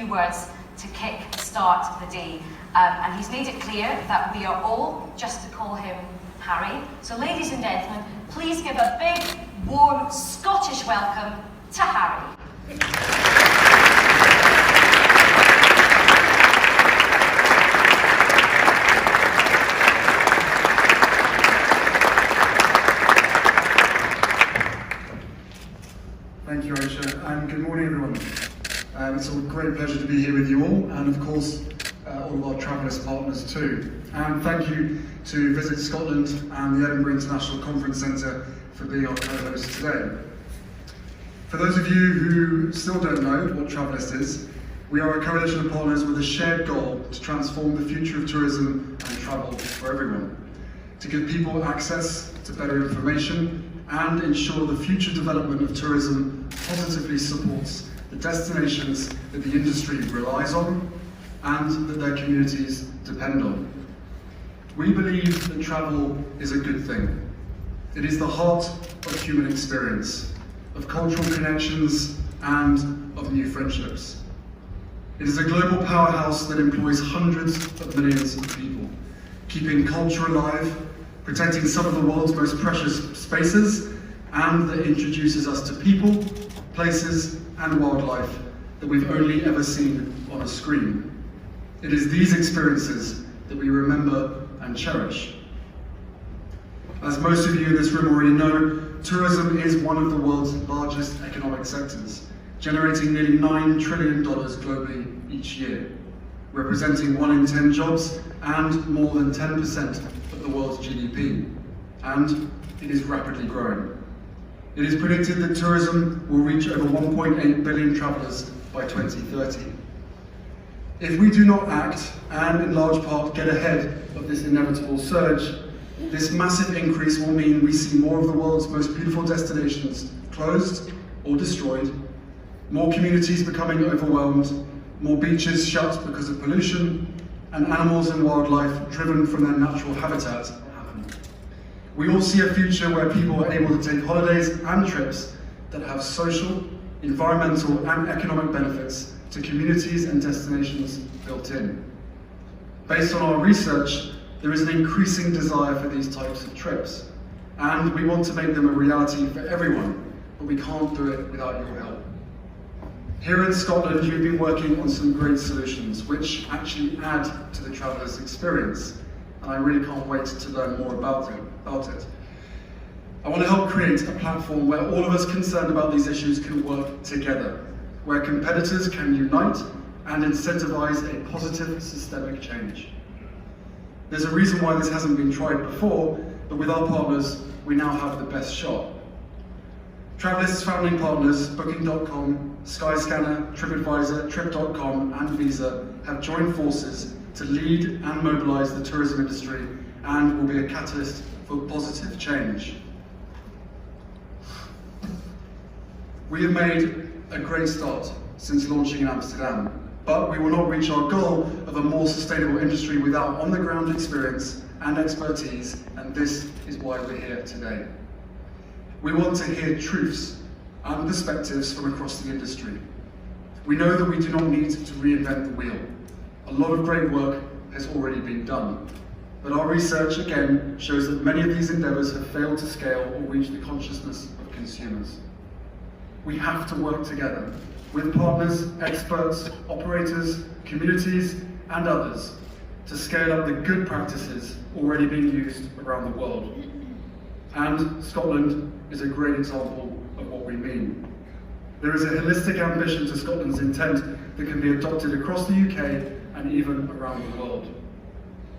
few words to kick-start the day. And he's made it clear that we are all just to call him Harry. So ladies and gentlemen, please give a big, warm Scottish welcome to Harry. Thank you, Aisha, and good morning, everyone. It's a great pleasure to be here with you all, and of course, all of our Travalyst partners too. And thank you to Visit Scotland and the Edinburgh International Conference Centre for being our co-hosts today. For those of you who still don't know what Travalyst is, we are a coalition of partners with a shared goal to transform the future of tourism and travel for everyone, to give people access to better information and ensure the future development of tourism positively supports the destinations that the industry relies on and that their communities depend on. We believe that travel is a good thing. It is the heart of human experience, of cultural connections and of new friendships. It is a global powerhouse that employs hundreds of millions of people, keeping culture alive, protecting some of the world's most precious spaces, and that introduces us to people, places, and wildlife that we've only ever seen on a screen. It is these experiences that we remember and cherish. As most of you in this room already know, tourism is one of the world's largest economic sectors, generating nearly $9 trillion globally each year, representing 1 in 10 jobs and more than 10% of the world's GDP, and it is rapidly growing. It is predicted that tourism will reach over 1.8 billion travellers by 2030. If we do not act, and in large part get ahead of this inevitable surge, this massive increase will mean we see more of the world's most beautiful destinations closed or destroyed, more communities becoming overwhelmed, more beaches shut because of pollution, and animals and wildlife driven from their natural habitat happen. We all see a future where people are able to take holidays and trips that have social, environmental, and economic benefits to communities and destinations built in. Based on our research, there is an increasing desire for these types of trips, and we want to make them a reality for everyone, but we can't do it without your help. Here in Scotland, you've been working on some great solutions which actually add to the traveller's experience, and I really can't wait to learn more about it. I want to help create a platform where all of us concerned about these issues can work together, where competitors can unite and incentivize a positive systemic change. There's a reason why this hasn't been tried before, but with our partners, we now have the best shot. Travalyst's founding partners, Booking.com, Skyscanner, TripAdvisor, Trip.com, and Visa have joined forces to lead and mobilize the tourism industry and will be a catalyst for positive change. We have made a great start since launching in Amsterdam, but we will not reach our goal of a more sustainable industry without on-the-ground experience and expertise, and this is why we're here today. We want to hear truths and perspectives from across the industry. We know that we do not need to reinvent the wheel. A lot of great work has already been done, but our research again shows that many of these endeavours have failed to scale or reach the consciousness of consumers. We have to work together with partners, experts, operators, communities, and others to scale up the good practices already being used around the world. And Scotland is a great example of what we mean. There is a holistic ambition to Scotland's intent that can be adopted across the UK and even around the world.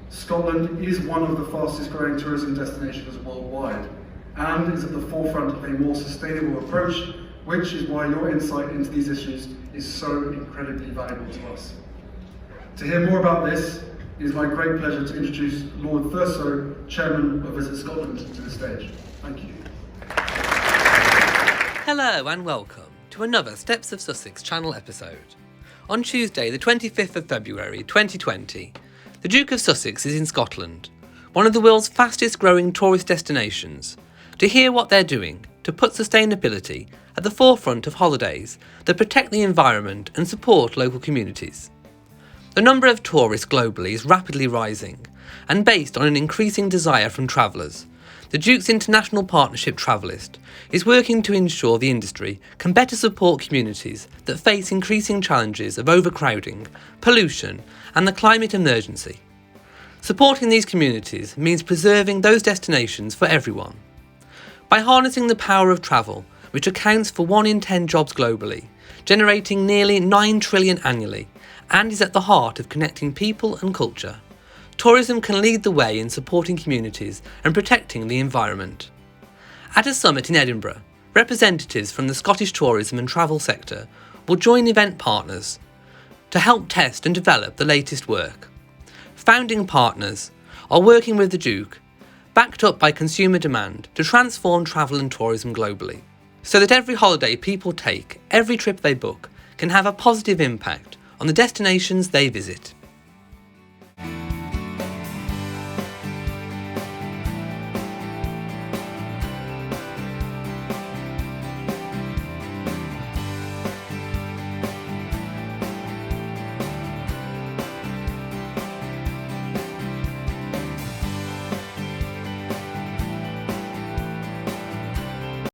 Scotland is one of the fastest growing tourism destinations worldwide and is at the forefront of a more sustainable approach, which is why your insight into these issues is so incredibly valuable to us. To hear more about this, it is my great pleasure to introduce Lord Thurso, Chairman of Visit Scotland, to the stage. Thank you. Hello and welcome to another Steps of Sussex channel episode. On Tuesday, the 25th of February 2020, the Duke of Sussex is in Scotland, one of the world's fastest growing tourist destinations, to hear what they're doing to put sustainability at the forefront of holidays that protect the environment and support local communities. The number of tourists globally is rapidly rising, and based on an increasing desire from travellers, the Duke's international partnership Travalyst is working to ensure the industry can better support communities that face increasing challenges of overcrowding, pollution, and the climate emergency. Supporting these communities means preserving those destinations for everyone. By harnessing the power of travel, which accounts for 1 in 10 jobs globally, generating nearly 9 trillion annually, and is at the heart of connecting people and culture, tourism can lead the way in supporting communities and protecting the environment. At a summit in Edinburgh, representatives from the Scottish tourism and travel sector will join event partners to help test and develop the latest work. Founding partners are working with the Duke, backed up by consumer demand, to transform travel and tourism globally, so that every holiday people take, every trip they book, can have a positive impact on the destinations they visit.